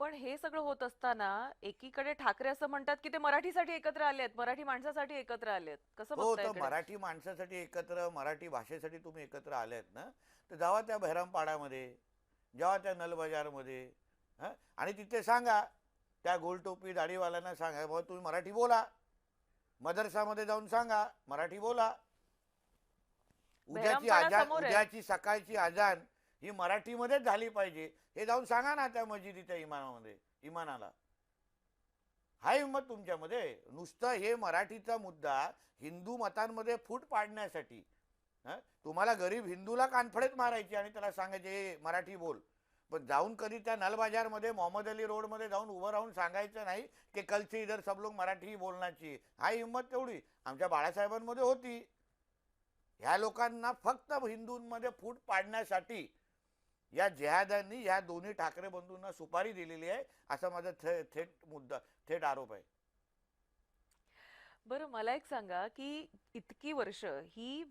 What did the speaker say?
पण हे सगळं होत असताना एकीकडे ठाकरे असं म्हणतात की ते मराठीसाठी एकत्र आलेत, मराठी माणसासाठी एकत्र आलेत. कसं हो, बघता तर इकडे? मराठी माणसासाठी एकत्र, मराठी भाषेसाठी तुम्ही एकत्र आलेत ना, तर जावा त्या बहिरामपाडामध्ये, जावा त्या नलबजारमध्ये, हं? आणि तिथे सांगा, त्या गोलटोपी दाढीवाल्यांना सांगा, बाबा तुम्ही मराठी बोला. मदरसामध्ये जाऊन सांगा, मराठी बोला. उद्याची बहिरामपाडा आजान, समोर आहे. उद्याची सकाळची अजान ही मराठीमध्येच झाली पाहिजे, हे जाऊन सांगा ना त्या मस्जिदीच्या इमामामध्ये, इमानाला. हाय हिंमत तुमच्यामध्ये? नुसतं हे मराठीचा मुद्दा हिंदू मतांमध्ये फूट पाडण्यासाठी, तुम्हाला गरीब हिंदूला कानफडत मारायची आणि त्याला सांगायचे मराठी बोल. पण जाऊन कधी त्या नलबाजारमध्ये मोहम्मद अली रोडमध्ये जाऊन उभं राहून सांगायचं नाही की कल से इधर सब लोग मराठी ही बोलना चाहिए. हाय हिंमत तेवढी आमच्या बाळासाहेबांमध्ये होती. ह्या लोकांना फक्त हिंदूंमध्ये फूट पाडण्यासाठी या जेहादांनी या दोन्ही ठाकरे बंधूंना सुपारी दिलेली आहे, असा माझा थेट मुद्दा, थेट आरोप आहे. बरं मला एक सांगा की इतकी वर्ष ही